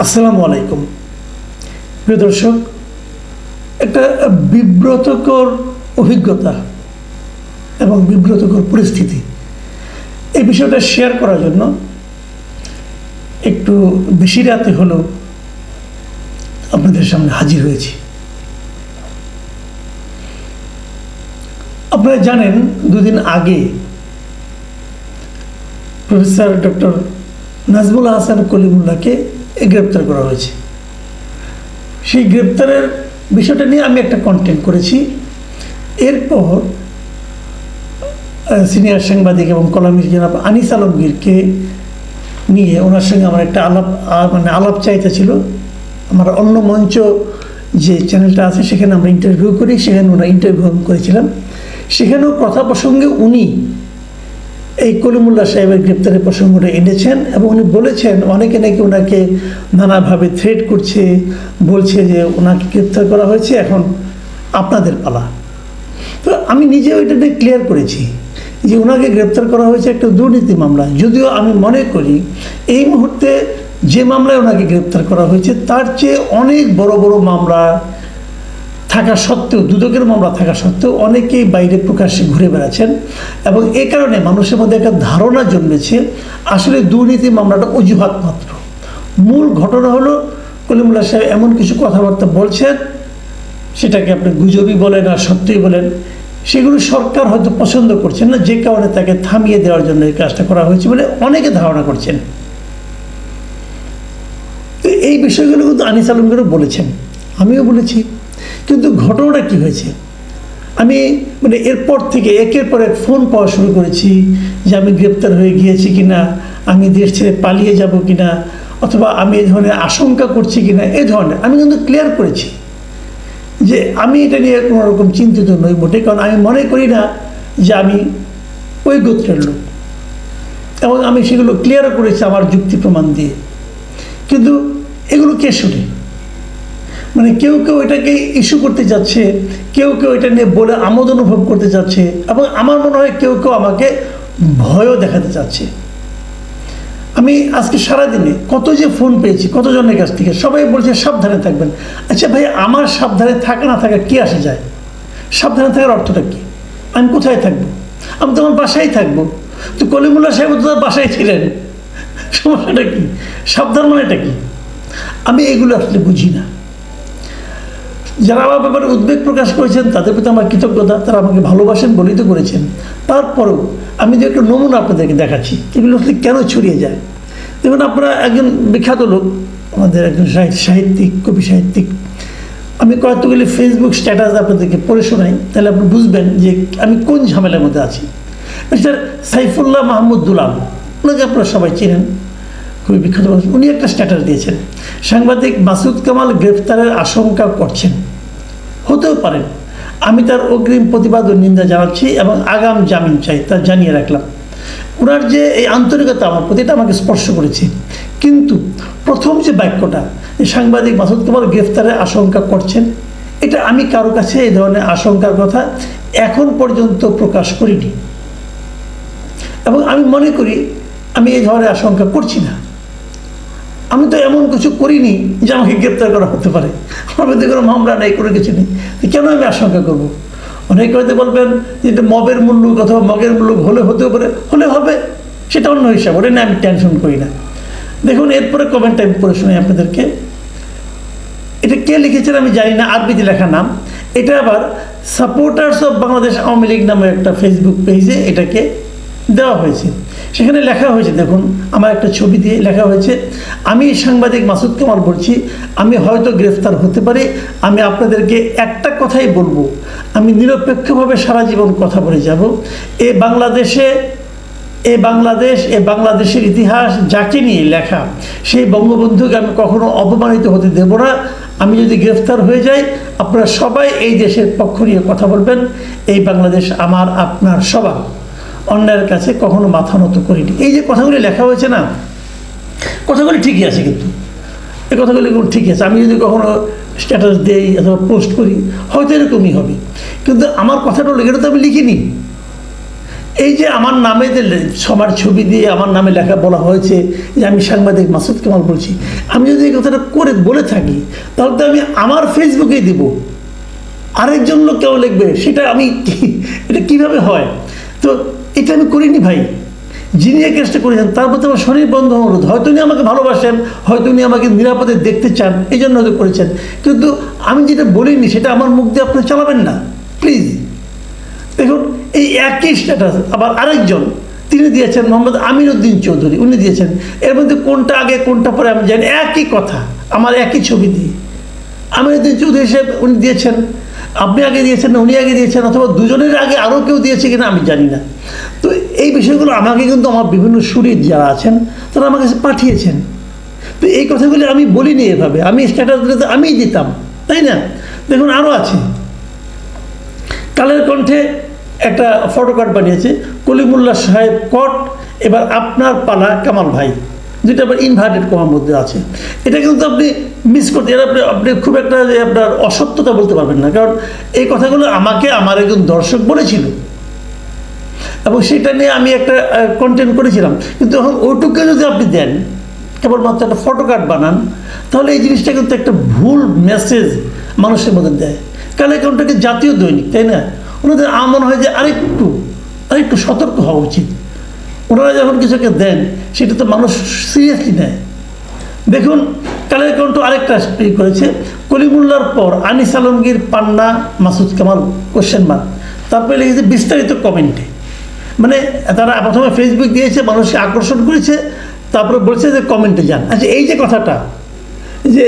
আসসালামু আলাইকুম প্রিয় দর্শক, একটা বিব্রতকর অভিজ্ঞতা এবং বিব্রতকর পরিস্থিতি, এই বিষয়টা শেয়ার করার জন্য একটু বেশি রাতে হলেও আপনাদের সামনে হাজির হয়েছি। আপনারা জানেন, দুদিন আগে প্রফেসর ডক্টর নাজমুল হাসান কলিমুল্লাহকে গ্রেপ্তার করা হয়েছে। সেই গ্রেপ্তারের বিষয়টা নিয়ে আমি একটা কন্টেন্ট করেছি। এরপর সিনিয়র সাংবাদিক এবং কলামিস্ট জনাব আনিস আলমগীরকে নিয়ে ওনার সঙ্গে আমার একটা আলাপ চাইতে ছিল। আমার অন্য মঞ্চ যে চ্যানেলটা আছে সেখানে আমরা ইন্টারভিউ করি, সেখানে ওনারা ইন্টারভিউ করেছিলাম। সেখানেও কথা প্রসঙ্গে উনি এই কলিমুল্লাহ সাহেবের গ্রেপ্তারের প্রসঙ্গটা এনেছেন এবং উনি বলেছেন অনেকে নাকি ওনাকে নানাভাবে থ্রেট করছে, বলছে যে ওনাকে গ্রেপ্তার করা হয়েছে, এখন আপনাদের পালা। তো আমি নিজেও এটা নিয়ে ক্লিয়ার করেছি যে ওনাকে গ্রেপ্তার করা হয়েছে একটা দুর্নীতি মামলা। যদিও আমি মনে করি এই মুহূর্তে যে মামলায় ওনাকে গ্রেপ্তার করা হয়েছে তার চেয়ে অনেক বড় বড় মামলা থাকা সত্ত্বেও, দুদকের মামলা থাকা সত্ত্বেও অনেকেই বাইরে প্রকাশ্যে ঘুরে বেড়াচ্ছেন এবং এ কারণে মানুষের মধ্যে একটা ধারণা জন্মেছে আসলে দুর্নীতি মামলাটা অজুহাত মাত্র। মূল ঘটনা হলো কলিমুল্লাহ সাহেব এমন কিছু কথাবার্তা বলছেন, সেটাকে আপনি গুজবই বলেন আর সত্যিই বলেন, সেগুলো সরকার হয়তো পছন্দ করছেন না, যে কারণে তাকে থামিয়ে দেওয়ার জন্য এই কাজটা করা হয়েছে বলে অনেকে ধারণা করছেন। তো এই বিষয়গুলো কিন্তু আনিস আলমগীরও বলেছেন, আমিও বলেছি। কিন্তু ঘটনাটা কী হয়েছে, আমি এরপর থেকে একের পর এক ফোন পাওয়া শুরু করেছি যে আমি গ্রেপ্তার হয়ে গিয়েছি কিনা, আমি দেশ ছেড়ে পালিয়ে যাব কিনা, অথবা আমি এই ধরনের আশঙ্কা করছি কিনা, এই ধরনের। আমি কিন্তু ক্লিয়ার করেছি যে আমি এটা নিয়ে কোনো রকম চিন্তিত নই মোটে, কারণ আমি মনে করি না যে আমি ওই গোত্রের লোক, এবং আমি সেগুলো ক্লিয়ারও করেছি আমার যুক্তি প্রমাণ দিয়ে। কিন্তু এগুলো কে শুনে? কেউ কেউ এটাকে ইস্যু করতে যাচ্ছে, কেউ কেউ এটা নিয়ে বলে আমোদ অনুভব করতে যাচ্ছে, এবং আমার মনে হয় কেউ কেউ আমাকে ভয়ও দেখাতে চাচ্ছে। আমি আজকে সারাদিনে কত যে ফোন পেয়েছি কতজনের কাছ থেকে, সবাই বলছে সাবধানে থাকবেন। আচ্ছা ভাই, আমার সাবধানে থাকা না থাকা কি আসে যায়? সাবধানে থাকার অর্থটা কি? আমি কোথায় থাকবো? আমি তো আমার বাসায় থাকবো। তো কলিমুল্লাহ সাহেব তো তার বাসায় ছিলেন, সমস্যাটা কি? সাবধান মানেটা কি? আমি এগুলো আসলে বুঝি না। যারা আমার ব্যাপারে উদ্বেগ প্রকাশ করেছেন তাদের প্রতি আমার কৃতজ্ঞতা, তারা আমাকে ভালোবাসেন বলেই তো করেছেন। তারপরেও আমি যে একটা নমুনা আপনাদেরকে দেখাচ্ছি এগুলো আসলে কেন ছড়িয়ে যায়। দেখুন, আপনারা একজন বিখ্যাত লোক, আমাদের একজন সাহিত্যিক, কবি সাহিত্যিক, আমি কয়েকগুলি ফেসবুক স্ট্যাটাস আপনাদেরকে পড়ে শোনাই, তাহলে আপনি বুঝবেন যে আমি কোন ঝামেলার মধ্যে আছি। মিস্টার সাইফুল্লাহ মাহমুদ দুলাল, ওনাকে আপনারা সবাই চেনেন, খুবই বিখ্যাত। উনি একটা স্ট্যাটাস দিয়েছেন, সাংবাদিক মাসুদ কামাল গ্রেফতারের আশঙ্কা করছেন, হতেও পারেন, আমি তার অগ্রিম প্রতিবাদ ও নিন্দা জানাচ্ছি এবং আগাম জামিন চাই, তা জানিয়ে রাখলাম। ওনার যে এই আন্তরিকতা আমার প্রতি, এটা আমাকে স্পর্শ করেছে। কিন্তু প্রথম যে বাক্যটা, যে সাংবাদিক মাসুদ কামাল গ্রেফতারের আশঙ্কা করছেন, এটা আমি কারো কাছে এই ধরনের আশঙ্কার কথা এখন পর্যন্ত প্রকাশ করিনি, এবং আমি মনে করি আমি এই ধরনের আশঙ্কা করছি না। আমি তো এমন কিছু করিনি যে আমাকে গ্রেপ্তার করা হতে পারে, আমার মধ্যে কোনো মামলা নেই, কোনো কিছু নেই, কেন আমি আশঙ্কা করব? অনেকে হয়তো বলবেন যে এটা মবের মূল্য অথবা মগের মূল্য হলে হতেও পারে, হলে হবে, সেটা অন্য হিসাব, ওটা নিয়ে আমি টেনশন করি না। দেখুন, এরপরে কমেন্টটা আমি পড়ে শোনাই আপনাদেরকে। এটা কে লিখেছেন আমি জানি না, আরবিতে লেখা নাম। এটা আবার সাপোর্টার্স অফ বাংলাদেশ আওয়ামী লীগ নামে একটা ফেসবুক পেজে এটাকে দেওয়া হয়েছে। সেখানে লেখা হয়েছে, দেখুন, আমার একটা ছবি দিয়ে লেখা হয়েছে, আমি সাংবাদিক মাসুদ কামাল বলছি, আমি হয়তো গ্রেফতার হতে পারি, আমি আপনাদেরকে একটা কথাই বলবো, আমি নিরপেক্ষভাবে সারা জীবন কথা বলে যাব। বাংলাদেশের ইতিহাস যাকে নিয়ে লেখা, সেই বঙ্গবন্ধুকে আমি কখনো অপমানিত হতে দেব না। আমি যদি গ্রেফতার হয়ে যাই, আপনারা সবাই এই দেশের পক্ষ নিয়ে কথা বলবেন। এই বাংলাদেশ আমার, আপনার সবার, অন্যায়ের কাছে কখনো মাথা নত করিনি। এই যে কথাগুলি লেখা হয়েছে না, কথাগুলি ঠিকই আছে, কিন্তু এই কথাগুলি ঠিকই আছে। আমি যদি কখনো স্ট্যাটাস দিই অথবা পোস্ট করি হয়তো এরকমই হবে, কিন্তু আমার কথাটা এটা তো আমি লিখিনি। এই যে আমার নামে যে সবার ছবি দিয়ে আমার নামে লেখা বলা হয়েছে যে আমি সাংবাদিক মাসুদ কামাল বলছি, আমি যদি এই কথাটা করে বলে থাকি তাহলে তো আমি আমার ফেসবুকেই দিব, আরেকজন লোক কেউ লিখবে সেটা আমি এটা কিভাবে হয়? তো এটা আমি করিনি ভাই। যিনি এই কাজটা করেছেন তার প্রতি আমার শরীর বন্ধ অনুরোধ, হয়তো উনি আমাকে ভালোবাসেন, হয়তো উনি আমাকে নিরাপদে দেখতে চান, এই জন্য হয়তো করেছেন, কিন্তু আমি যেটা বলিনি সেটা আমার মুখ দিয়ে আপনি চালাবেন না প্লিজ। দেখুন এই একই স্ট্যাটাস আবার আরেকজন তিনি দিয়েছেন, মোহাম্মদ আমিনুদ্দিন চৌধুরী, উনি দিয়েছেন। এর মধ্যে কোনটা আগে কোনটা পরে আমি জানি, একই কথা, আমার একই ছবি দিয়ে আমিনুদ্দিন চৌধুরী সাহেব উনি দিয়েছেন, আপনি আগে দিয়েছেন না উনি আগে দিয়েছেন, অথবা দুজনের আগে আরও কেউ দিয়েছে কিনা আমি জানি না। তো এই বিষয়গুলো আমাকে কিন্তু আমার বিভিন্ন সুরির যারা আছেন তারা আমার কাছে পাঠিয়েছেন। তো এই কথাগুলি আমি বলিনি এভাবে, আমি স্ট্যাটাস দিলে তো আমিই দিতাম, তাই না? দেখুন আরও আছে, কালের কণ্ঠে একটা ফটোকার্ড বানিয়েছে, কলিমুল্লাহ সাহেব কট, এবার আপনার পালা কামাল ভাই, যেটা আবার ইনভার্টেড কমার মধ্যে আছে। এটা কিন্তু আপনি মিস করতে, এটা আপনি খুব একটা যে আপনার অসত্যতা বলতে পারবেন না, কারণ এই কথাগুলো আমাকে আমার একজন দর্শক বলেছিল এবং সেটা নিয়ে আমি একটা কন্টেন্ট করেছিলাম। কিন্তু এখন ওইটুকু যদি আপনি দেন, কেবলমাত্র একটা ফটোকার্ড বানান, তাহলে এই জিনিসটা কিন্তু একটা ভুল মেসেজ মানুষের মধ্যে দেয়। কালের কণ্ঠকে জাতীয় দৈনিক, তাই না? ওনাদের আমার মনে হয় যে আরেকটু সতর্ক হওয়া উচিত। ওনারা যখন কিছুকে দেন সেটা তো মানুষ সিরিয়াসলি নেয়। দেখুন কালের কণ্ঠ আরেকটা করেছে, কলিমুল্লার পর আনিস আলমগীর, পান্না, মাসুদ কামাল কোশ্চেন মার্ক, তারপরে লিখেছে বিস্তারিত কমেন্টে। মানে তারা প্রথমে ফেসবুক দিয়েছে, মানুষকে আকর্ষণ করেছে, তারপরে বলছে যে কমেন্টে যান। আচ্ছা এই যে কথাটা যে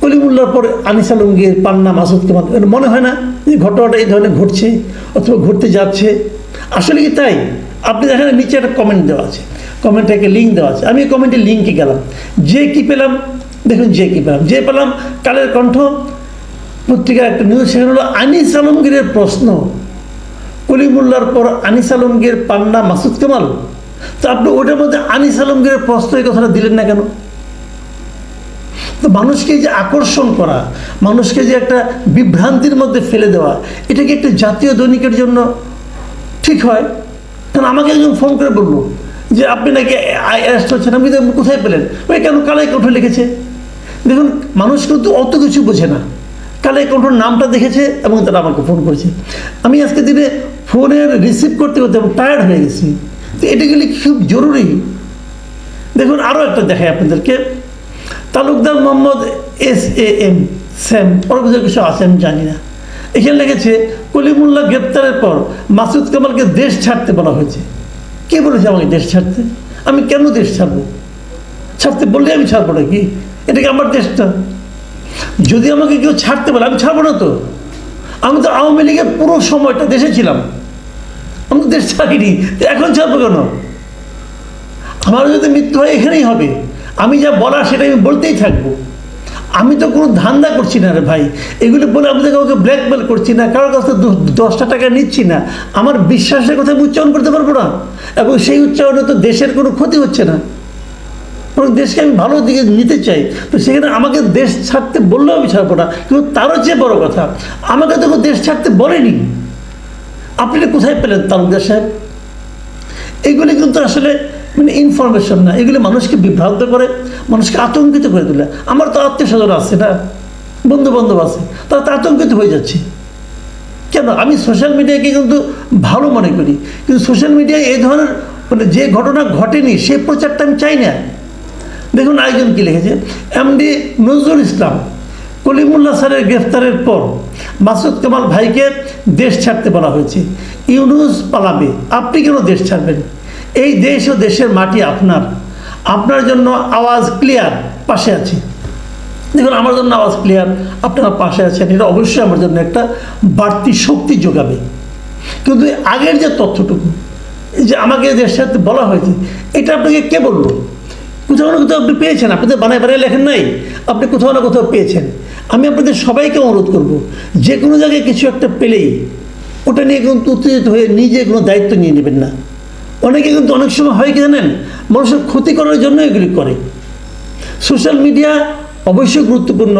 কলিমুল্লার পর আনিস আলমগীর, পান্না, মাসুদ কামাল, মনে হয় না যে ঘটনাটা এই ধরনের ঘটছে অথবা ঘটতে যাচ্ছে? আসলে কি তাই? আপনি দেখেন নিচে একটা কমেন্ট দেওয়া আছে, কমেন্টে একটা লিঙ্ক দেওয়া আছে, আমি কমেন্টের লিঙ্কে গেলাম, যে কি পেলাম দেখুন, যে কি পেলাম, যে পেলাম কালের কণ্ঠ পত্রিকার একটা নিউজ, সেখানে হলো আনিস আলমগীরের প্রশ্ন, কলিমুল্লার পর আনিস আলমগীর, পান্না, মাসুদ কামাল। তো আপনি ওটার মধ্যে আনিস আলমগীরের প্রশ্ন এই কথাটা দিলেন না কেন? তো মানুষকে যে আকর্ষণ করা, মানুষকে যে একটা বিভ্রান্তির মধ্যে ফেলে দেওয়া, এটা কি একটা জাতীয় দৈনিকের জন্য ঠিক হয়? কারণ আমাকে একজন ফোন করে বললো যে আপনি নাকি অ্যারেস্ট হচ্ছেন, আপনি কোথায় পেলেন? ওই কেন কালাই কণ্ঠ লিখেছে। দেখুন মানুষ কিন্তু অত কিছু বোঝে না, কালাই কণ্ঠর নামটা দেখেছে এবং তারা আমাকে ফোন করেছে। আমি আজকে দিনে ফোনের রিসিভ করতে করতে আমি টায়ার্ড হয়ে গেছি। তো এটা গেলে খুব জরুরি। দেখুন আরও একটা দেখায় আপনাদেরকে, তালুকদার মোহাম্মদ SAM স্যাম, পরবর্তী কিছু আছে আমি জানি না, এখানে লিখেছে কলিমুল্লাহ গ্রেপ্তারের পর মাসুদ কামালকে দেশ ছাড়তে বলা হয়েছে। কে বলেছে আমাকে দেশ ছাড়তে? আমি কেন দেশ ছাড়বো? ছাড়তে বললে আমি ছাড়বো নাকি? এটা কি আমার দেশটা? যদি আমাকে কেউ ছাড়তে বলে আমি ছাড়বো না। তো আমি তো আওয়ামী লীগের পুরো সময়টা দেশে ছিলাম, আমি তো দেশ ছাড়িনি, এখন ছাড়বো কেন? আমার যদি মৃত্যু হয় এখানেই হবে, আমি যা বলার সেটা আমি বলতেই থাকবো। আমি তো কোনো ধান্দা করছি না রে ভাই, এগুলো বলে আমি তো কাউকে ব্ল্যাকমেল করছি না, কারোর কাছ থেকে 10টা টাকা নিচ্ছি না। আমার বিশ্বাসের কথা আমি উচ্চারণ করতে পারবো না, এবং সেই উচ্চারণে তো দেশের কোনো ক্ষতি হচ্ছে না, বরং দেশকে আমি ভালো দিকে নিতে চাই। তো সেখানে আমাকে দেশ ছাড়তে বললেও আমি ছাড়বো না। কিন্তু তারও চেয়ে বড় কথা, আমাকে তো দেশ ছাড়তে বলেনি। আপনি কোথায় পেলেন তালুকদার সাহেব? এইগুলি কিন্তু আসলে মানে ইনফরমেশন না, এগুলো মানুষকে বিভ্রান্ত করে, মানুষকে আতঙ্কিত করে তোলে। আমার তো আত্মীয় স্বজন আছে না, বন্ধু বান্ধব আছে, তারা তো আতঙ্কিত হয়ে যাচ্ছে। কেন? আমি সোশ্যাল মিডিয়াকে কিন্তু ভালো মনে করি, কিন্তু সোশ্যাল মিডিয়ায় এই ধরনের মানে যে ঘটনা ঘটেনি সেই প্রচারটা আমি চাই না। দেখুন আরেকজন কি লিখেছে, MD নজরুল ইসলাম, কলিমুল্লাহ স্যারের গ্রেফতারের পর মাসুদ কামাল ভাইকে দেশ ছাড়তে বলা হয়েছে, ইউনুস পালাবে, আপনি কেন দেশ ছাড়বেন? এই দেশ ও দেশের মাটি আপনার জন্য আওয়াজ ক্লিয়ার, পাশে আছি। দেখুন আমার জন্য আওয়াজ ক্লিয়ার, আপনারা পাশে আছেন, এটা অবশ্যই আমার জন্য একটা বাড়তি শক্তি যোগাবে। কিন্তু আগের যে তথ্যটুকু যে আমাকে দেশ ছাড়তে বলা হয়েছে, এটা আপনাকে কে বললো? কোথাও না কোথাও আপনি পেয়েছেন, আপনি তো বানায় লেখেন নাই, আপনি কোথাও না কোথাও পেয়েছেন। আমি আপনাদের সবাইকে অনুরোধ করব, যে কোনো জায়গায় কিছু একটা পেলেই ওটা নিয়ে কিন্তু উত্তেজিত হয়ে নিজে কোনো দায়িত্ব নিয়ে নেবেন না। অনেকে কিন্তু অনেক সময় হয় কি জানেন, মানুষের ক্ষতি করার জন্য এগুলি করে। সোশ্যাল মিডিয়া অবশ্যই গুরুত্বপূর্ণ,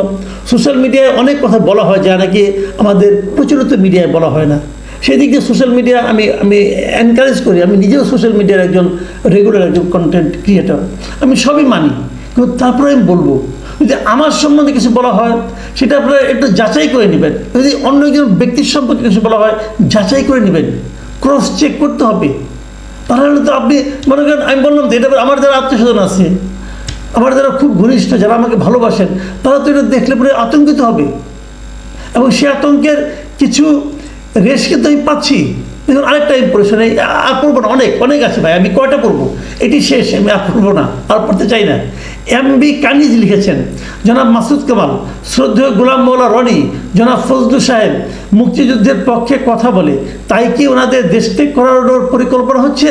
সোশ্যাল মিডিয়ায় অনেক কথা বলা হয় যা নাকি আমাদের প্রচলিত মিডিয়ায় বলা হয় না। সেই দিক দিয়ে সোশ্যাল মিডিয়া আমি আমি এনকারেজ করি। আমি নিজেও সোশ্যাল মিডিয়ার একজন রেগুলার একজন কন্টেন্ট ক্রিয়েটর, আমি সবই মানি। কিন্তু তারপরে আমি বলবো যদি আমার সম্বন্ধে কিছু বলা হয় সেটা আপনারা একটু যাচাই করে নেবেন। যদি অন্য একজন ব্যক্তির সম্পর্কে কিছু বলা হয় যাচাই করে নেবেন, ক্রস চেক করতে হবে। তাহলে তো আপনি মনে করেন, আমি বললাম তো এটা আমার যারা আত্মীয়স্বজন আছে, আমার যারা খুব ঘনিষ্ঠ, যারা আমাকে ভালোবাসেন, তারা তো এটা দেখলে পরে আতঙ্কিত হবে, এবং সে আতঙ্কের কিছু রেশ কিন্তু আমি পাচ্ছি। দেখুন আরেকটা ইম্প্রেশন, আর পড়বো না, অনেক অনেক আছে ভাই, আমি কয়টা পড়বো, এটি শেষ, আমি আর পড়বো না, আর পড়তে চাই না। এম.বি. কানিজ লিখেছেন, জনাব মাসুদ কামাল, শ্রদ্ধেয় গোলাম মৌলা রনি, জনাব ফজলু সাহেব মুক্তিযুদ্ধের পক্ষে কথা বলে, তাই কি ওনাদের দেশ ত্যাগ করানোর পরিকল্পনা হচ্ছে?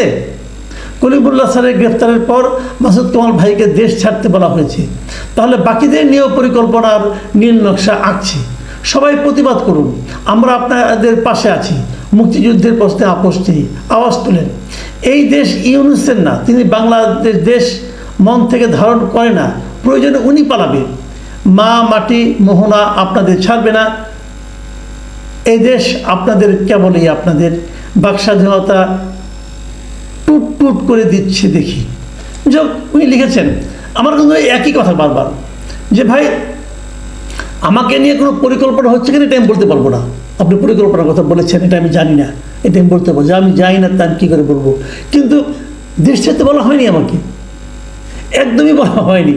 কলিমুল্লাহ স্যারের গ্রেফতারের পর মাসুদ কামাল ভাইকে দেশ ছাড়তে বলা হয়েছে, তাহলে বাকিদের নিয়েও পরিকল্পনার নীল নকশা আঁকছে। সবাই প্রতিবাদ করুন, আমরা আপনাদের পাশে আছি। মুক্তিযুদ্ধের প্রশ্নে আপোষ নেই, আওয়াজ তোলেন। এই দেশ ইউনুসের না, তিনি বাংলাদেশ দেশ মন থেকে ধারণ করে না, প্রয়োজনে উনি পালাবে। মা মাটি মোহনা আপনাদের ছাড়বে না, এই দেশ আপনাদের, কেবলই আপনাদের। বাক স্বাধীনতা টুট টুট করে দিচ্ছে দেখি। যা উনি লিখেছেন, আমার কিন্তু একই কথা বারবার, যে ভাই আমাকে নিয়ে কোনো পরিকল্পনা হচ্ছে কিনা এটা আমি বলতে পারবো না। আপনি পরিকল্পনার কথা বলেছেন, এটা আমি জানি না, এটা আমি বলতে পারবো। যে আমি জানি না তা আমি কী করে বলবো? কিন্তু দেশ ছাড়তে বলা হয়নি আমাকে, একদমই বলা হয়নি।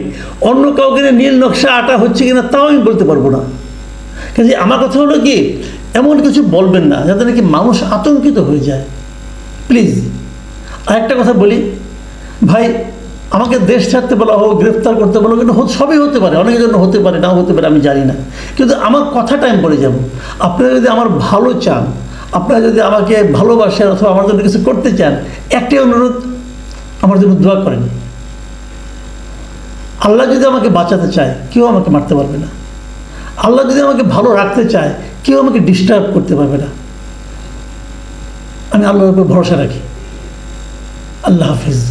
অন্য কাউকে নীল নকশা আটা হচ্ছে কিনা তাও আমি বলতে পারবো না। কাজে আমার কথা হলো কি, এমন কিছু বলবেন না যাতে নাকি মানুষ আতঙ্কিত হয়ে যায়, প্লিজ। আরেকটা কথা বলি ভাই, আমাকে দেশ ছাড়তে বলা হোক, গ্রেফতার করতে বলো, কিন্তু সবই হতে পারে, অনেকের জন্য হতে পারে, নাও হতে পারে, আমি জানি না। কিন্তু আমার কথাটা আমি বলে যাব, আপনারা যদি আমার ভালো চান, আপনারা যদি আমাকে ভালোবাসেন অথবা আমার জন্য কিছু করতে চান, একটাই অনুরোধ, আমার জন্য দোয়া করেন। আল্লাহ যদি আমাকে বাঁচাতে চায়, কেউ আমাকে মারতে পারবে না। আল্লাহ যদি আমাকে ভালো রাখতে চায়, কেউ আমাকে ডিস্টার্ব করতে পারবে না। আমি আল্লাহর উপর ভরসা রাখি। আল্লাহ হাফিজ।